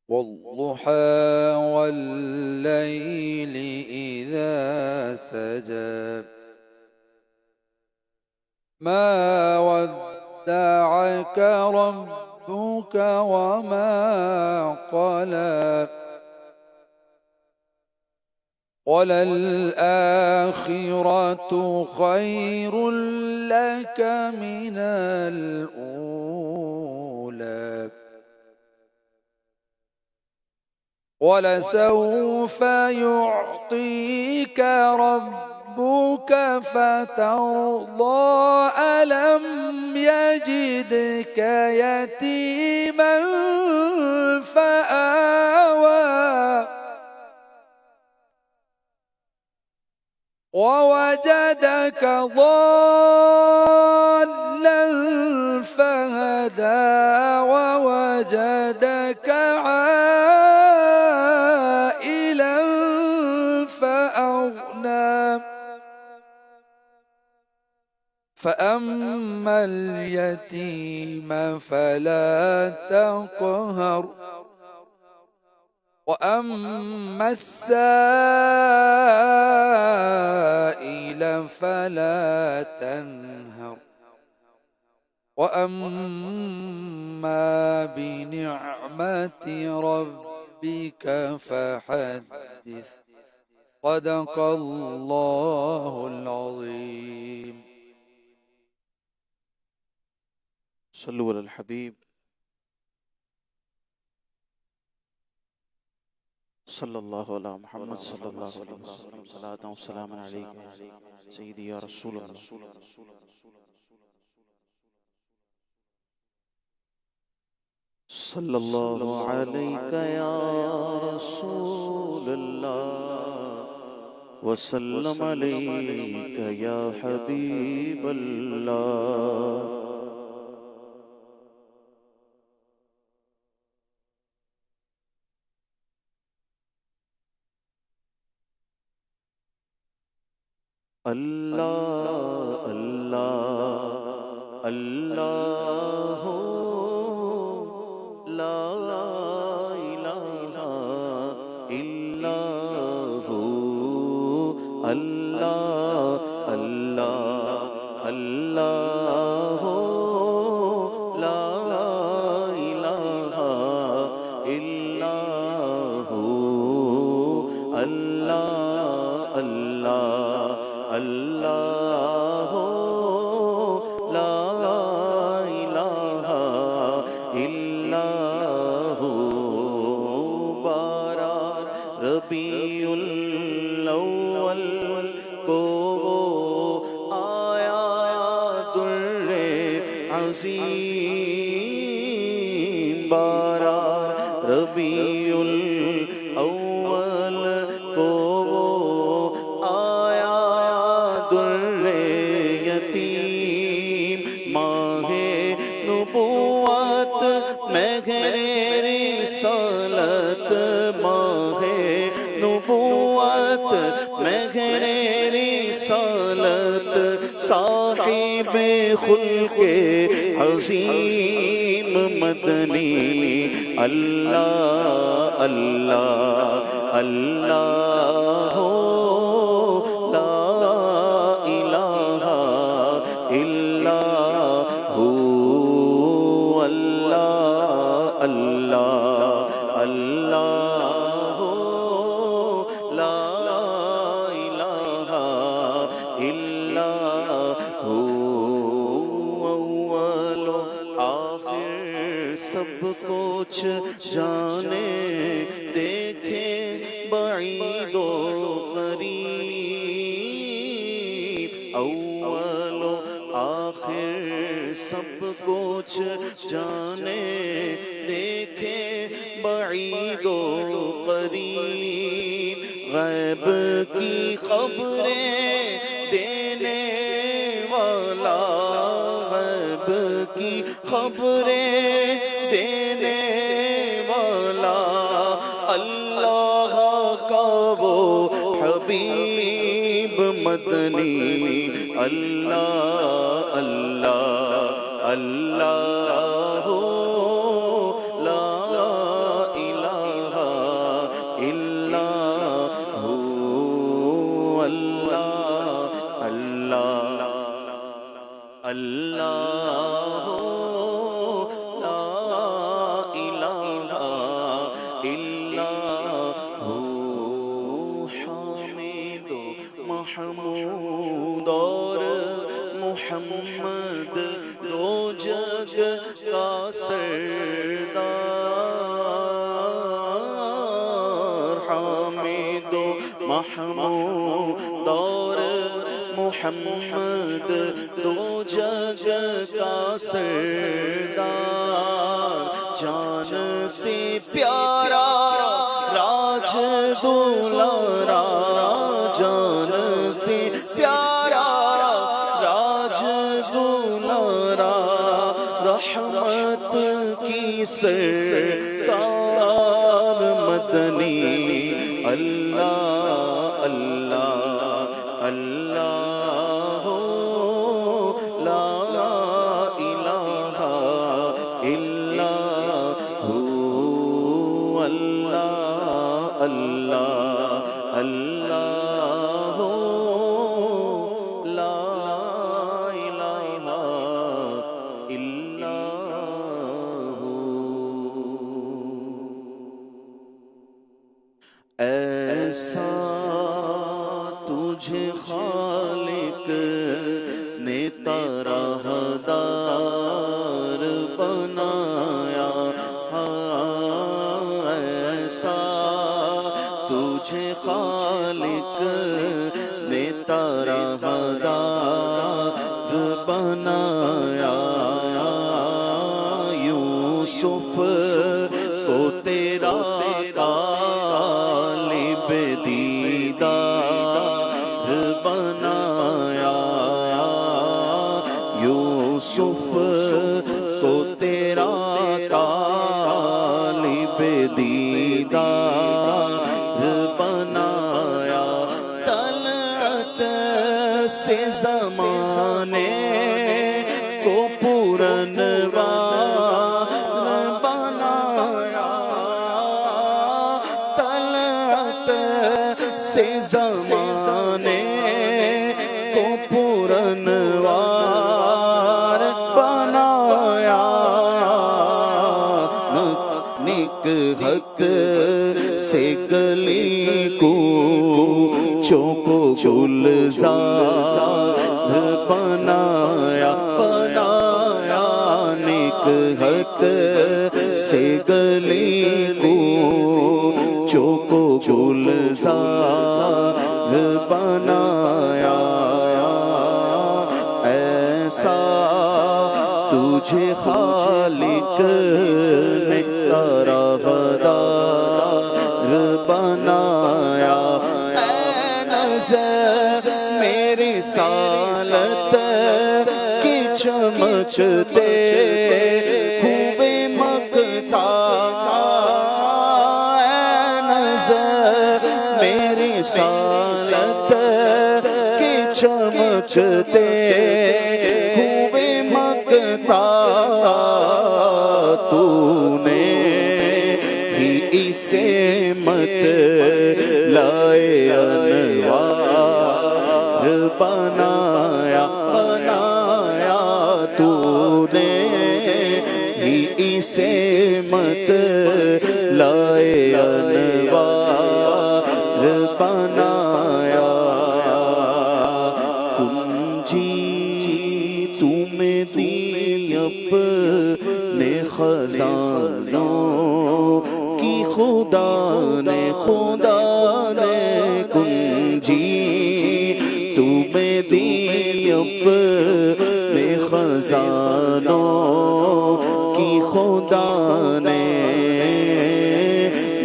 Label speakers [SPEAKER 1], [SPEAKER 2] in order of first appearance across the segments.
[SPEAKER 1] والضحى والليل إذا سجى ما ودعك ربك وما قلى وللآخرة خير لك من الأولى ولسوف يعطيك ربك فترضى ألم يجدك يتيما فآوى ووجدك ضالا فهدى ووجدك عائلا فأغنى فأما اليتيم فلا تقهر وأما السائل فلا تنهر وأما بنعمة ربك فحدث صدق الله العظيم.
[SPEAKER 2] صلوا على الحبيب صلی اللہ علیہ محمد صلی اللہ علیہ وسلم صلاۃ و سلام علیک سیدی یا رسول اللہ. صلی اللہ علیک یا رسول اللہ وسلم علیک یا حبیب اللہ. اللہ اللہ اللہ لا الہ الا ہو اللہ اللہ اللہ لا الہ الا ہو اللہ اللہ اللہ لا الہ الا ہو. بارہ ربیع الاول کو آیا در عظیم. بارہ ربیع الاول کو رسالت ماہ نبوت مہر رسالت صاحب خلق عظیم مدنی. اللہ اللہ اللہ لا الہ الا ہو اللہ اللہ اللہ لا الہ الا ہو. اول و آخر سب کچھ جانے دیکھے بعید و قریب. اول و آخر سب کچھ جانے دیکھے بعید و قریب. غیب کی خبریں دینے والا غیب کی خبریں دینے والا اللہ کا وہ حبیب مدنی. اللہ اللہ اللہ لا الہ محمود اور محمد دو جگ کا سردار، جان سے پیارا راج دولارا، جان سے پیارا راج دولارا، رحمت کی سرکار مدنی، اللہ اللہ اللہ لا الہ الا ہو، اللہ اللہ اللہ لا الہ الا ہو۔ ایسا تجھے خالق نے طرح دار بنایا، ایسا تجھے خالق نے طرح دار بنایا، یوسف کو تیرا طالب دیدار بنایا، یوسف کو تیرا طالب دیدار بنایا، طلعت سے زمانے کو پورنوار بنایا، طلعت سے زمانے کو پورنوار بنایا، نیک حق سے گلی کو چوکو گلزار بنایا، بنایا، نیک حق سے گلی کو چوکو گلزار بنایا، ایسا تجھے خالق نے طرح دار بنایا، اے نظر میری رسالت کی چمچتے ہوئے مقتا، اے نظر میری رسالت کی چمچتے ہوئے مقتا، تو نے ہی اسے مت لائے انوار بنایا، بنایا، تو نے ہی اسے مت لائے انوار بنایا، کنجی تمہیں دی اپنے خزانوں کی خدا نے، خدا نے کنجی تمہیں دی اپنے خزانوں کی خدا نے،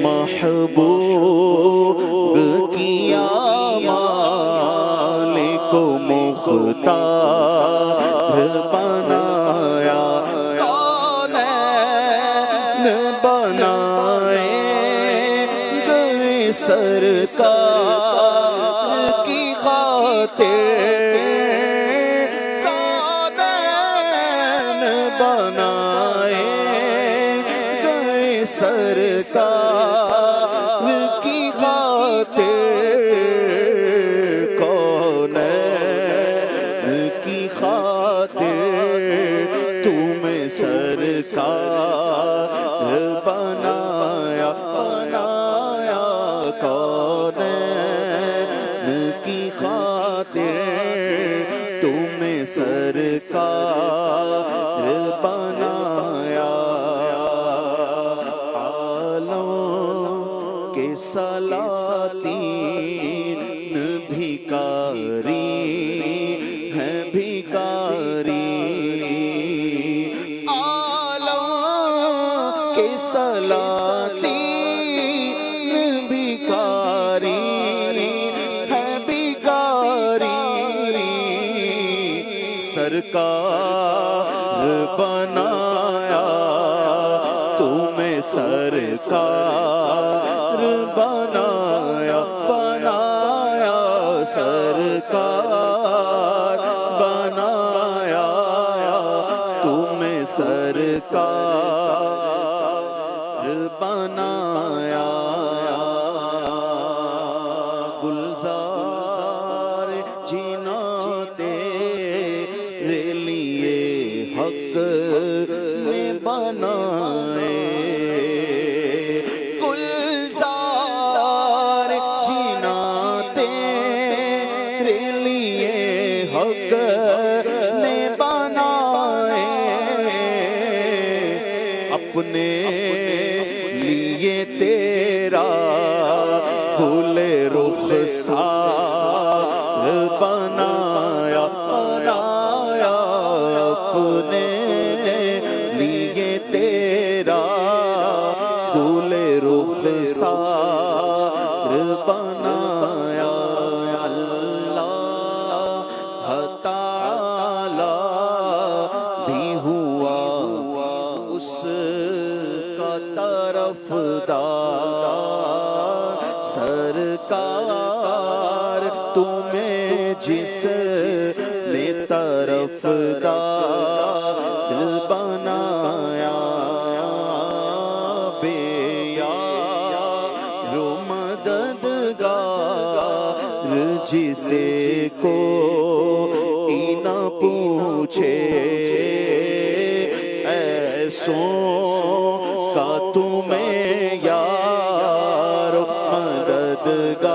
[SPEAKER 2] محبوب کیا مالک و مختار بنایا، کونین بنائے گئے سرکار کی خاطر، کونین بنائے گئے سرکار کی خاطر، کونین کی خاطر تمہیں سرکار بنایا، بنایا، کونین کی خاطر تمہیں سرکار بنایا، عالم کے سلاطین سرکار بنایا بنایا سرکار بنایا تمہیں سرکار بنایا گلزار جینا تیرے لیے حق میں بنائے گلزار جینا تیرے لیے حق میں بنائے اپنے لیے تیرا گل رخسار بنایا بنایا اپنے لیے تیرا گل رخسار بنایا اللہ تعالی بھی ہوا اس کا طرفدار سرکار تمہیں جس نے طرفدار بنایا بے یار و مددگار جسے کوئی نہ پوچھے ایسوں کا تمہیں یار مددگار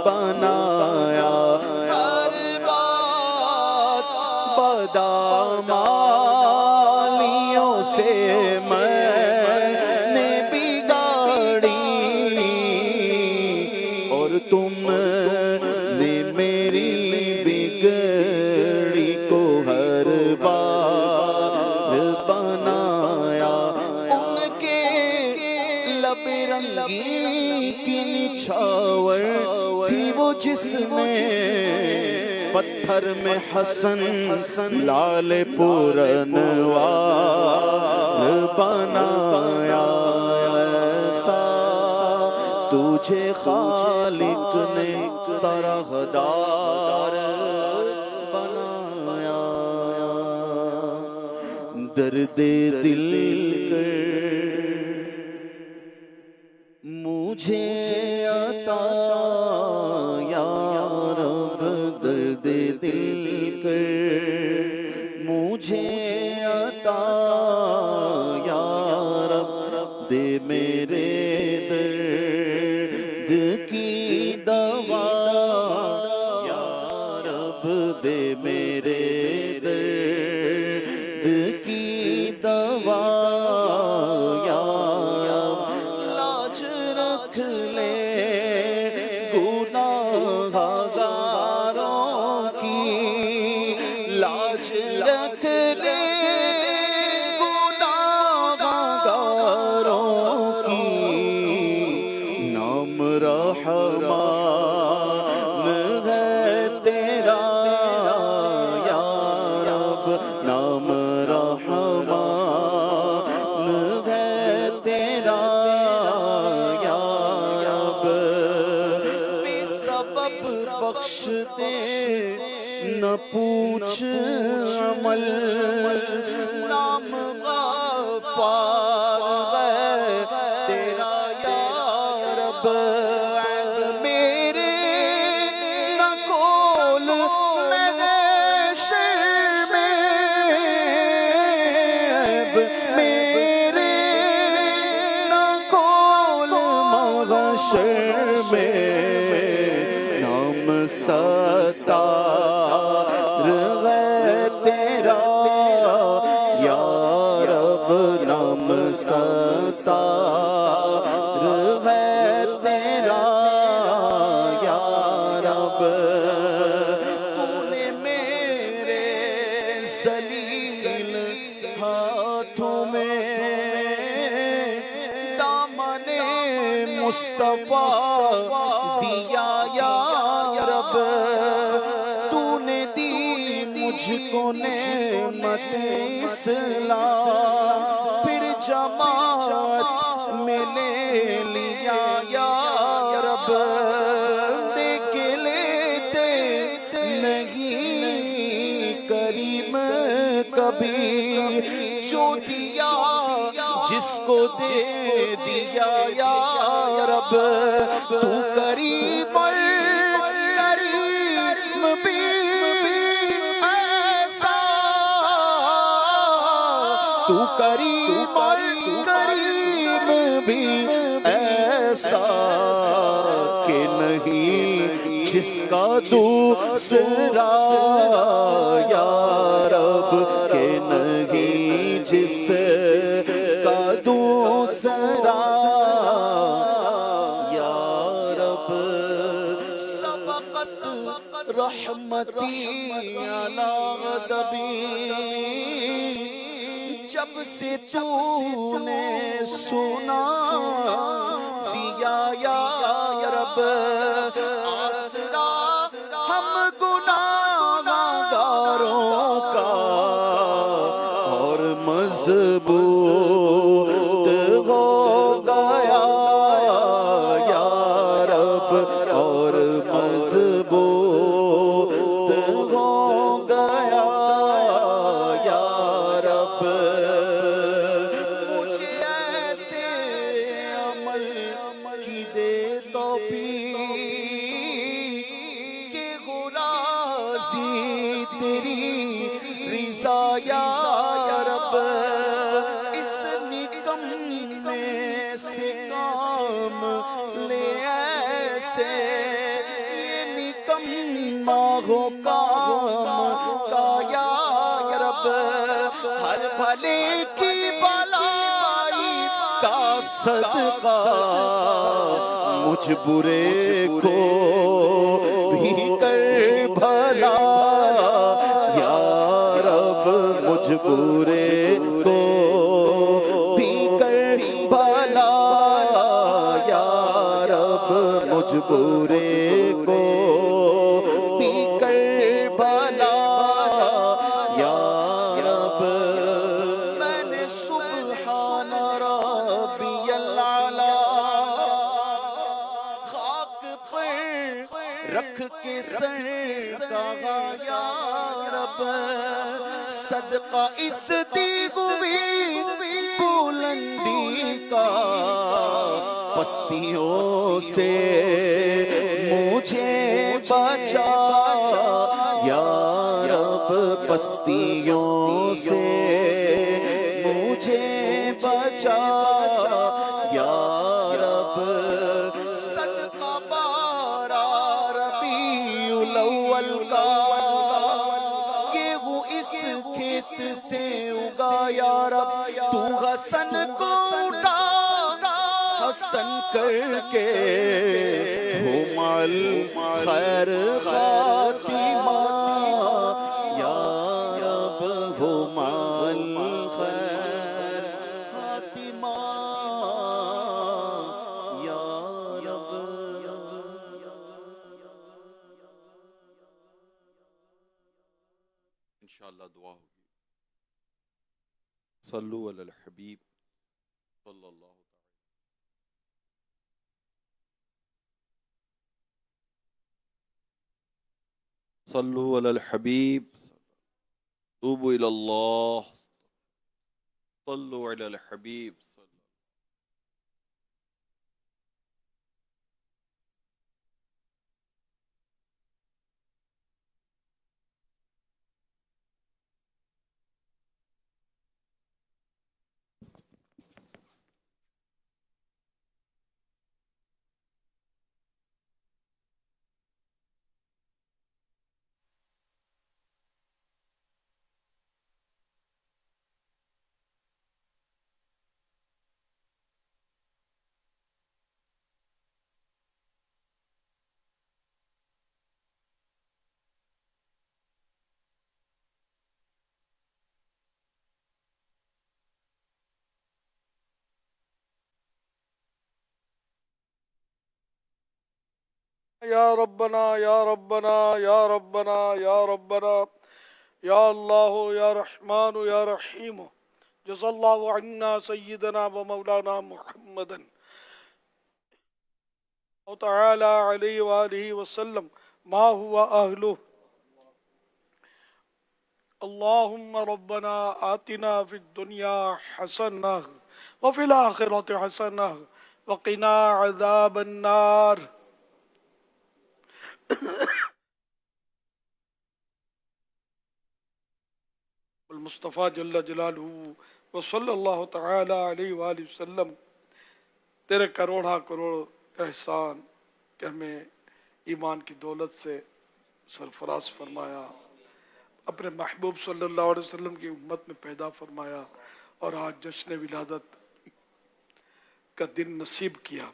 [SPEAKER 2] بنایا ہر بات بدامالیوں سے میں نے بگاڑی اور تم نے میری بگڑی کو ہر بار بنایا ان کے لب رنگی کی نچھاور تھی وہ جس میں پتھر میں حسن لال پورنوار بنایا ایسا تجھے خالق نے طرحدار بنایا درد دل کر مجھے عطا یا رب درد دل کر مجھے عطا یا رب دے میرے درد کی دوا یا رب دے میرے درد کی دوا یا رب لاج رکھ لے گناہگاروں کی لاج رکھ لے گناہگاروں کی نام رحمان ہے تیرا یا رب نام رحمان ہے تیرا یا رب بے سبب بخش دے نہ پوچھ عمل نام غفار ہے تیرا یا رب عیب میرے نہ کھول محشر میں عیب میرے نہ کھول محشر میں نام ستار ہے تیرا یا رب نام ستار ہے تیرا یا رب تو نے میرے ذلیل ہاتھوں میں دامن مصطفیٰ دیا یا رب تو نے دی مجھ کو نعمت اسلام پھر جماعت کو دے دیا یا رب تو قریب اور کریم بھی ایسا تو قریب اور کریم بھی ایسا کہ نہیں جس کا دوسرا یا رب کہ نہیں جس کا دوسرا یا رب سبقت رحمتی علی غضبی جب سے تو نے سنا دیا یا رب آسرا ہم گناہگاروں کا اور مضبوط ہو گیا یا رب اور مضبوط ہو گیا یا رب مجھے ایسے عمل کی دے توفیق کہ ہو راضی تیری رضا یا رب اس نکمے سے کام لے ایسے یہ نکما ہو کام کا یا رب ہر بھلے کی بلائی کا صدقہ مجھ برے کو بھی کر بھلا یا رب مجھ برے کو بھی کر بھلا یا رب مجھ برے کو بھی کر بھلا یا رب میں نے سبحان ربی العلا خاک پر رکھ کے سر کہا یا رب صدقہ اس دیگ بھی بلندی کا پستیوں سے مجھے بچا یا رب پستیوں سے مجھے بچا یا رب صدقہ بارہ ربیع الاول کا گیہوں اس کھیت سے اگا یا رب تو حسن کو اٹھا حسن کر کے ہو مال خیر خاتمہ یا رب ہو مال خیر خاتمہ یا رب
[SPEAKER 3] انشاءاللہ دعا ہوگی صلو علی الحبیب صلی اللہ صلو علی الحبیب توبوا الی اللہ صلو علی الحبیب
[SPEAKER 4] یا ربنا یا ربنا یا ربنا یا ربنا یا اللہ یا رحمان یا رحیم جزا اللہ عنا سیدنا و مولانا محمدا تعالی علیہ وآلہ وسلم ما هو اہلہ اللہم ربنا آتنا فی الدنیا حسنہ وفي الآخرة حسنة وقنا عذاب النار. المصطفیٰ جل جلالہ وصلی اللہ تعالی علیہ وآلہ وسلم، تیرے کروڑا کروڑ احسان کہ ہمیں ایمان کی دولت سے سرفراز فرمایا، اپنے محبوب صلی اللہ علیہ وسلم کی امت میں پیدا فرمایا، اور آج جشن ولادت کا دن نصیب کیا۔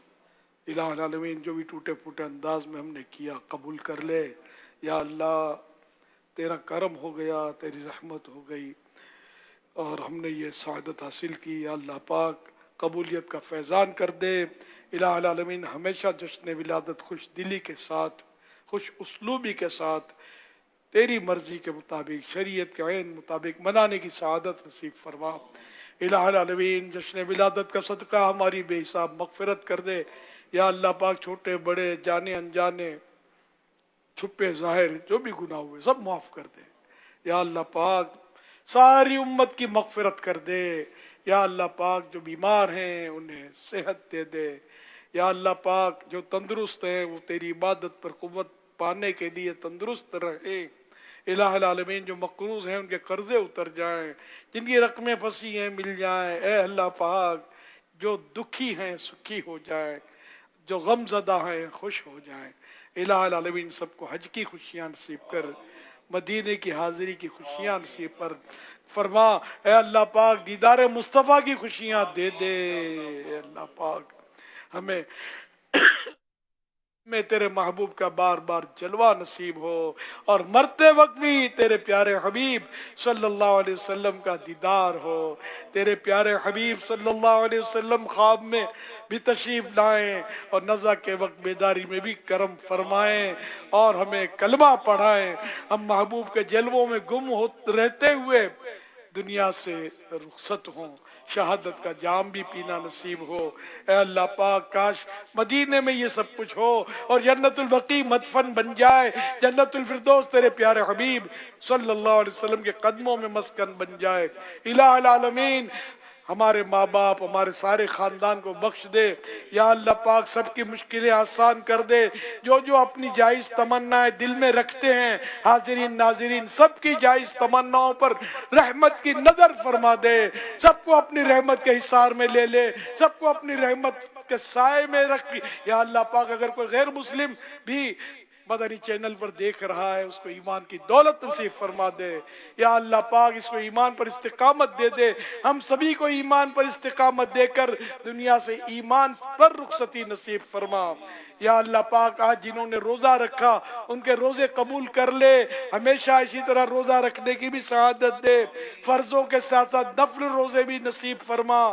[SPEAKER 4] الہ العالمین جو بھی ٹوٹے پھوٹے انداز میں ہم نے کیا قبول کر لے یا اللہ، تیرا کرم ہو گیا، تیری رحمت ہو گئی اور ہم نے یہ سعادت حاصل کی۔ یا اللہ پاک قبولیت کا فیضان کر دے۔ الہ العالمین ہمیشہ جشن ولادت خوش دلی کے ساتھ، خوش اسلوبی کے ساتھ، تیری مرضی کے مطابق، شریعت کے عین مطابق منانے کی سعادت نصیب فرما۔ الہ العالمین جشن ولادت کا صدقہ ہماری بے حساب مغفرت کر دے۔ یا اللہ پاک چھوٹے بڑے، جانے انجانے، چھپے ظاہر جو بھی گناہ ہوئے سب معاف کر دے۔ یا اللہ پاک ساری امت کی مغفرت کر دے۔ یا اللہ پاک جو بیمار ہیں انہیں صحت دے دے۔ یا اللہ پاک جو تندرست ہیں وہ تیری عبادت پر قوت پانے کے لیے تندرست رہے۔ الہ العالمین جو مقروض ہیں ان کے قرضے اتر جائیں، جن کی رقمیں پھنسی ہیں مل جائیں۔ اے اللہ پاک جو دکھی ہیں سکھی ہو جائیں، جو غم زدہ ہیں خوش ہو جائیں۔ الہ العالمین سب کو حج کی خوشیاں نصیب کر، مدینے کی حاضری کی خوشیاں نصیب پر فرما۔ اے اللہ پاک دیدار مصطفیٰ کی خوشیاں دے دے۔ اے اللہ پاک ہمیں میں تیرے محبوب کا بار بار جلوہ نصیب ہو، اور مرتے وقت بھی تیرے پیارے حبیب صلی اللہ علیہ وسلم کا دیدار ہو۔ تیرے پیارے حبیب صلی اللہ علیہ وسلم خواب میں بھی تشریف لائیں، اور نزع کے وقت بیداری میں بھی کرم فرمائیں، اور ہمیں کلمہ پڑھائیں۔ ہم محبوب کے جلووں میں گم رہتے ہوئے دنیا سے رخصت ہوں، شہادت کا جام بھی پینا نصیب ہو۔ اے اللہ پاک کاش مدینے میں یہ سب کچھ ہو، اور جنت البقیع مدفن بن جائے، جنت الفردوس تیرے پیارے حبیب صلی اللہ علیہ وسلم کے قدموں میں مسکن بن جائے۔ الہ العالمین ہمارے ماں باپ، ہمارے سارے خاندان کو بخش دے۔ یا اللہ پاک سب کی مشکلیں آسان کر دے۔ جو جو اپنی جائز تمنائیں دل میں رکھتے ہیں، حاضرین ناظرین سب کی جائز تمناؤں پر رحمت کی نظر فرما دے۔ سب کو اپنی رحمت کے حصار میں لے لے، سب کو اپنی رحمت کے سائے میں رکھ۔ یا اللہ پاک اگر کوئی غیر مسلم بھی مدنی چینل پر دیکھ رہا ہے اس کو ایمان کی دولت نصیب فرما دے۔ یا اللہ پاک اس کو ایمان پر استقامت دے دے۔ ہم سبھی کو ایمان پر استقامت دے کر دنیا سے ایمان پر رخصتی نصیب فرما۔ یا اللہ پاک آج جنہوں نے روزہ رکھا ان کے روزے قبول کر لے، ہمیشہ اسی طرح روزہ رکھنے کی بھی سعادت دے۔ فرضوں کے ساتھ ساتھ نفل روزے بھی نصیب فرما،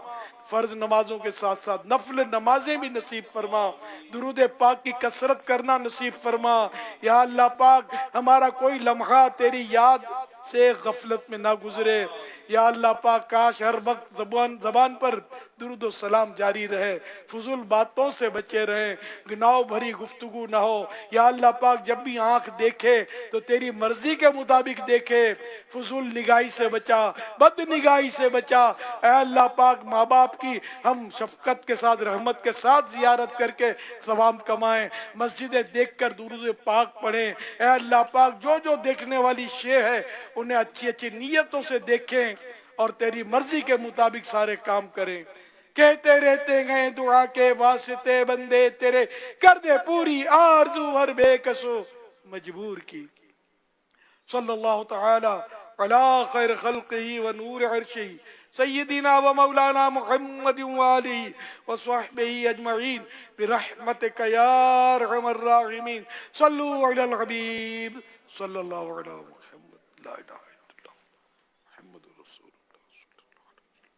[SPEAKER 4] فرض نمازوں کے ساتھ ساتھ نفل نمازیں بھی نصیب فرما۔ درود پاک کی کثرت کرنا نصیب فرما۔ یا اللہ پاک ہمارا کوئی لمحہ تیری یاد سے غفلت میں نہ گزرے۔ یا اللہ پاک کاش ہر وقت زبان پر درود و سلام جاری رہے، فضول باتوں سے بچے رہیں، گناہ بھری گفتگو نہ ہو۔ یا اللہ پاک جب بھی آنکھ دیکھے تو تیری مرضی کے مطابق دیکھے، فضول نگاہی سے بچا، بد نگاہی سے بچا۔ اے اللہ پاک ماں باپ کی ہم شفقت کے ساتھ رحمت کے ساتھ زیارت کر کے ثواب کمائیں، مسجدیں دیکھ کر درود پاک پڑھیں۔ اے اللہ پاک جو جو دیکھنے والی شے ہے انہیں اچھی اچھی نیتوں سے دیکھیں اور تیری مرضی کے مطابق سارے کام کریں۔ کہتے رہتے ہیں دعا کے واسطے بندے تیرے، کر دے پوری آرزو ہر بے کسو مجبور کی۔ صلی اللہ تعالی علی خیر خلقہ و نور عرشہ سیدنا و مولانا محمد وآلہ و صحبہ اجمعین برحمتک یا ارحم الراحمین۔ صلو علی الحبیب صلی اللہ علی محمد، لا الہ الا اللہ محمد رسول اللہ صلی اللہ علیہ وسلم۔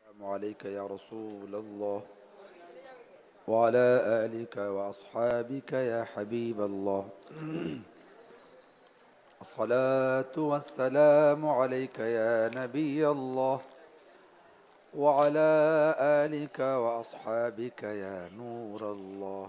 [SPEAKER 1] السلام عليك يا رسول الله وعلى آلك وأصحابك يا حبيب الله. الصلاة والسلام عليك يا نبي الله وعلى آلك وأصحابك يا نور الله.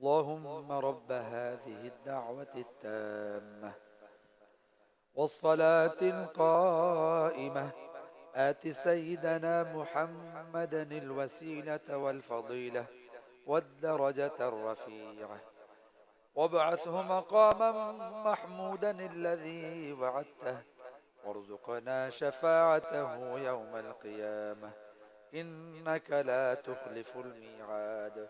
[SPEAKER 1] اللهم رب هذه الدعوة التامة والصلاة القائمة آت سيدنا محمدا الوسيلة والفضيلة والدرجة الرفيعة وابعثه مقاما محمودا الذي وعدته وارزقنا شفاعته يوم القيامة إنك لا تخلف الميعاد.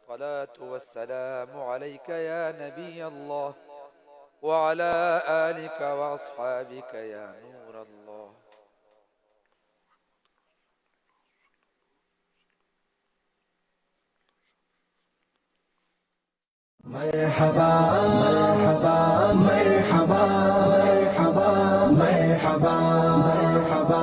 [SPEAKER 1] الصلاة والسلام عليك يا نبي الله وعلى آلك وأصحابك يا نور الله.
[SPEAKER 5] مرحبا مرحبا مرحبا مرحبا مرحبا مرحبا